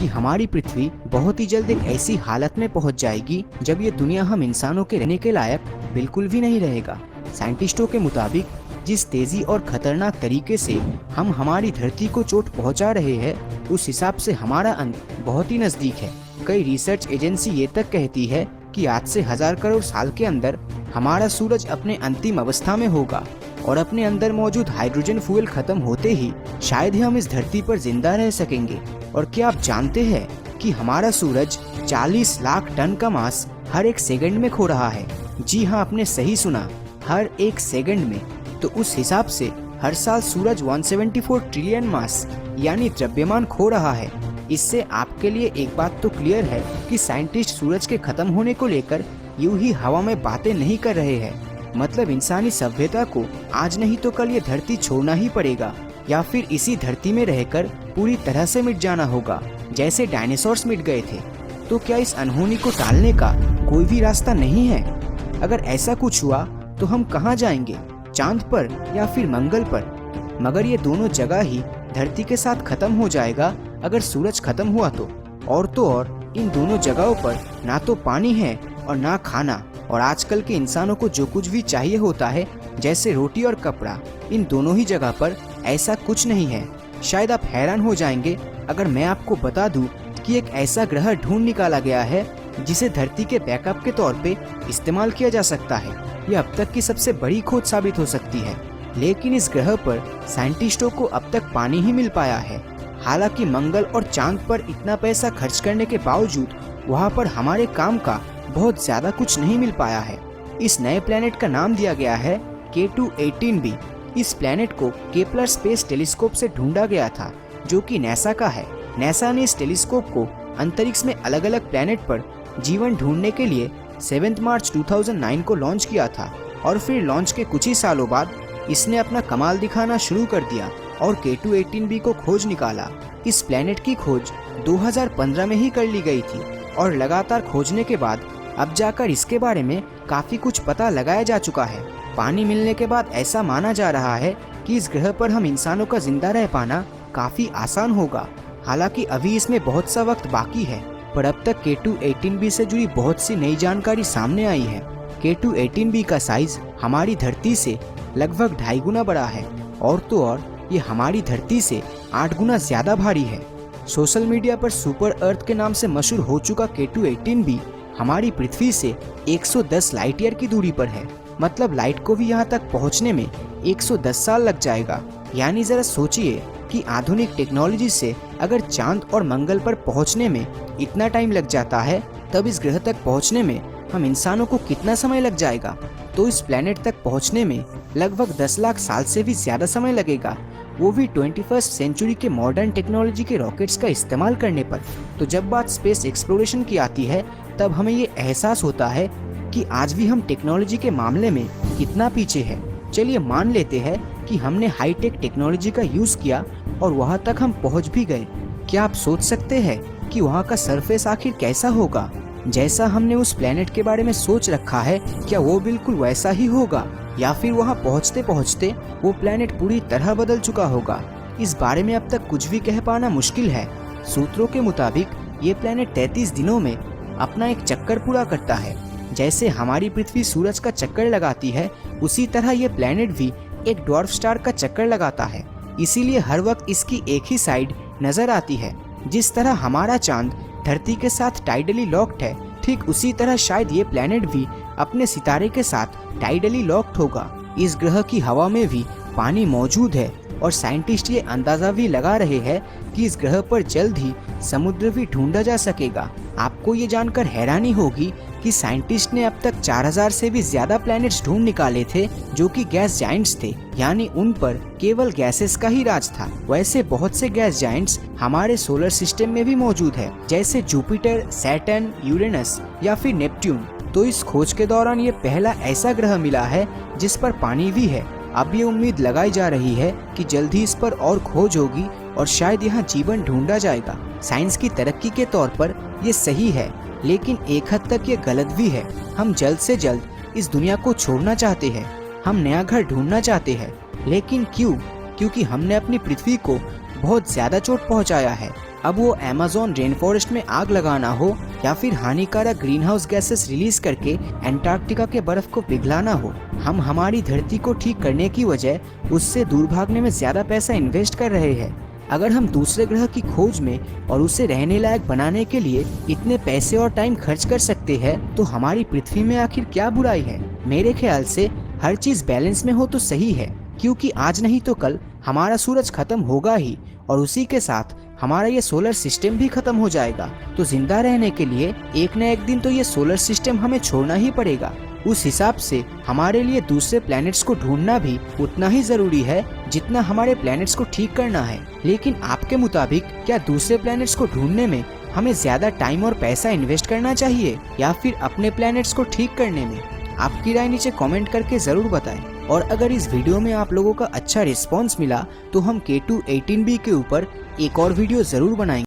कि हमारी पृथ्वी बहुत ही जल्द एक ऐसी हालत में पहुंच जाएगी जब ये दुनिया हम इंसानों के रहने के लायक बिल्कुल भी नहीं रहेगा। साइंटिस्टों के मुताबिक जिस तेजी और खतरनाक तरीके से हम हमारी धरती को चोट पहुंचा रहे हैं, उस हिसाब से हमारा अंत बहुत ही नजदीक है। कई रिसर्च एजेंसी ये तक कहती है कि आज से 1000 करोड़ साल के अंदर हमारा सूरज अपने अंतिम अवस्था में होगा और अपने अंदर मौजूद हाइड्रोजन फ्यूल खत्म होते ही शायद ही हम इस धरती पर जिंदा रह सकेंगे। और क्या आप जानते हैं कि हमारा सूरज 40 लाख टन का मास हर एक सेकंड में खो रहा है। जी हाँ, आपने सही सुना, हर एक सेकंड में। तो उस हिसाब से हर साल सूरज 174 ट्रिलियन मास यानी द्रव्यमान खो रहा है। इससे आपके लिए एक बात तो क्लियर है कि साइंटिस्ट सूरज के खत्म होने को लेकर यूं ही हवा में बातें नहीं कर रहे हैं। मतलब इंसानी सभ्यता को आज नहीं तो कल ये धरती छोड़ना ही पड़ेगा, या फिर इसी धरती में रहकर पूरी तरह से मिट जाना होगा, जैसे डायनासोर्स मिट गए थे। तो क्या इस अनहोनी को टालने का कोई भी रास्ता नहीं है? अगर ऐसा कुछ हुआ तो हम कहाँ जाएंगे, चांद पर या फिर मंगल पर? मगर ये दोनों जगह ही धरती के साथ खत्म हो जाएगा अगर सूरज खत्म हुआ तो। और इन दोनों जगहों पर ना तो पानी है और ना खाना, और आजकल के इंसानों को जो कुछ भी चाहिए होता है जैसे रोटी और कपड़ा, इन दोनों ही जगह पर ऐसा कुछ नहीं है। शायद आप हैरान हो जाएंगे अगर मैं आपको बता दूं कि एक ऐसा ग्रह ढूंढ निकाला गया है जिसे धरती के बैकअप के तौर पे इस्तेमाल किया जा सकता है। यह अब तक की सबसे बड़ी खोज साबित हो सकती है। लेकिन इस ग्रह पर साइंटिस्टों को अब तक पानी ही मिल पाया है। हालांकि मंगल और चांद पर इतना पैसा खर्च करने के बावजूद वहां पर हमारे काम का बहुत ज्यादा कुछ नहीं मिल पाया है। इस नए प्लेनेट का नाम दिया गया है K2-18b। इस प्लेनेट को केपलर स्पेस टेलीस्कोप से ढूंढा गया था, जो कि नासा का है। नासा ने इस टेलीस्कोप को अंतरिक्ष में अलग अलग प्लेनेट पर जीवन ढूंढने के लिए 7 मार्च 2009 को लॉन्च किया था, और फिर लॉन्च के कुछ ही सालों बाद इसने अपना कमाल दिखाना शुरू कर दिया और K2-18b को खोज निकाला। इस प्लेनेट की खोज 2015 में ही कर ली गई थी, और लगातार खोजने के बाद अब जाकर इसके बारे में काफी कुछ पता लगाया जा चुका है। पानी मिलने के बाद ऐसा माना जा रहा है कि इस ग्रह पर हम इंसानों का जिंदा रह पाना काफी आसान होगा। हालांकि अभी इसमें बहुत सा वक्त बाकी है, पर अब तक K2-18b से जुड़ी बहुत सी नई जानकारी सामने आई है। K2-18b का साइज हमारी धरती से लगभग 2.5 गुना बड़ा है, और ये हमारी धरती से 8 गुना ज्यादा भारी है। सोशल मीडिया पर सुपर अर्थ के नाम से मशहूर हो चुका K2-18b हमारी पृथ्वी से 110 लाइट ईयर की दूरी पर है। मतलब लाइट को भी यहाँ तक पहुँचने में 110 साल लग जाएगा। यानी जरा सोचिए कि आधुनिक टेक्नोलॉजी से अगर चांद और मंगल पर पहुँचने में इतना टाइम लग जाता है, तब इस ग्रह तक पहुँचने में हम इंसानों को कितना समय लग जाएगा। तो इस प्लेनेट तक पहुँचने में लगभग 10 लाख साल से भी ज्यादा समय लगेगा, वो भी 21st सेंचुरी के मॉडर्न टेक्नोलॉजी के रॉकेट्स का इस्तेमाल करने पर। तो जब बात स्पेस एक्सप्लोरेशन की आती है, तब हमें ये एहसास होता है कि आज भी हम टेक्नोलॉजी के मामले में कितना पीछे है। चलिए मान लेते हैं कि हमने हाईटेक टेक्नोलॉजी का यूज किया और वहाँ तक हम पहुँच भी गए। क्या आप सोच सकते हैं कि वहाँ का सरफेस आखिर कैसा होगा? जैसा हमने उस प्लेनेट के बारे में सोच रखा है, क्या वो बिल्कुल वैसा ही होगा, या फिर वहाँ पहुँचते पहुँचते वो प्लेनेट पूरी तरह बदल चुका होगा? इस बारे में अब तक कुछ भी कह पाना मुश्किल है। सूत्रों के मुताबिक ये प्लेनेट 33 दिनों में अपना एक चक्कर पूरा करता है। जैसे हमारी पृथ्वी सूरज का चक्कर लगाती है, उसी तरह ये प्लेनेट भी एक ड्वार्फ स्टार का चक्कर लगाता है। इसीलिए हर वक्त इसकी एक ही साइड नजर आती है। जिस तरह हमारा चांद धरती के साथ टाइडली लॉक्ड है, ठीक उसी तरह शायद ये प्लेनेट भी अपने सितारे के साथ टाइडली लॉक्ड होगा। इस ग्रह की हवा में भी पानी मौजूद है, और साइंटिस्ट ये अंदाजा भी लगा रहे हैं कि इस ग्रह पर जल्द ही समुद्र भी ढूंढा जा सकेगा। आपको ये जानकर हैरानी होगी कि साइंटिस्ट ने अब तक 4000 से भी ज्यादा प्लैनेट्स ढूंढ निकाले थे जो कि गैस जाइंट्स थे, यानी उन पर केवल गैसेस का ही राज था। वैसे बहुत से गैस जाइंट्स हमारे सोलर सिस्टम में भी मौजूद है, जैसे जुपिटर, सैटर्न, यूरेनस या फिर नेपट्यून। तो इस खोज के दौरान ये पहला ऐसा ग्रह मिला है जिस पर पानी भी है। अब ये उम्मीद लगाई जा रही है कि जल्द ही इस पर और खोज होगी और शायद यहाँ जीवन ढूंढा जाएगा। साइंस की तरक्की के तौर पर ये सही है, लेकिन एक हद तक ये गलत भी है। हम जल्द से जल्द इस दुनिया को छोड़ना चाहते हैं, हम नया घर ढूंढना चाहते हैं, लेकिन क्यों? क्योंकि हमने अपनी पृथ्वी को बहुत ज्यादा चोट पहुंचाया है। अब वो अमेज़न रेन फॉरेस्ट में आग लगाना हो या फिर हानिकारक ग्रीन हाउस गैसेस रिलीज करके एंटार्क्टिका के बर्फ को पिघलाना हो, हम हमारी धरती को ठीक करने की वजह उससे दूर भागने में ज्यादा पैसा इन्वेस्ट कर रहे हैं। अगर हम दूसरे ग्रह की खोज में और उसे रहने लायक बनाने के लिए इतने पैसे और टाइम खर्च कर सकते हैं, तो हमारी पृथ्वी में आखिर क्या बुराई है? मेरे ख्याल से हर चीज बैलेंस में हो तो सही है, क्योंकि आज नहीं तो कल हमारा सूरज खत्म होगा ही और उसी के साथ हमारा ये सोलर सिस्टम भी खत्म हो जाएगा। तो जिंदा रहने के लिए एक न एक दिन तो ये सोलर सिस्टम हमें छोड़ना ही पड़ेगा। उस हिसाब से हमारे लिए दूसरे प्लैनेट्स को ढूंढना भी उतना ही जरूरी है जितना हमारे प्लैनेट्स को ठीक करना है। लेकिन आपके मुताबिक क्या दूसरे प्लैनेट्स को ढूंढने में हमें ज्यादा टाइम और पैसा इन्वेस्ट करना चाहिए या फिर अपने प्लैनेट्स को ठीक करने में? आपकी राय नीचे कमेंट करके जरूर बताएं। और अगर इस वीडियो में आप लोगों का अच्छा रिस्पॉन्स मिला तो हम K2-18b के ऊपर एक और वीडियो जरूर बनाएंगे।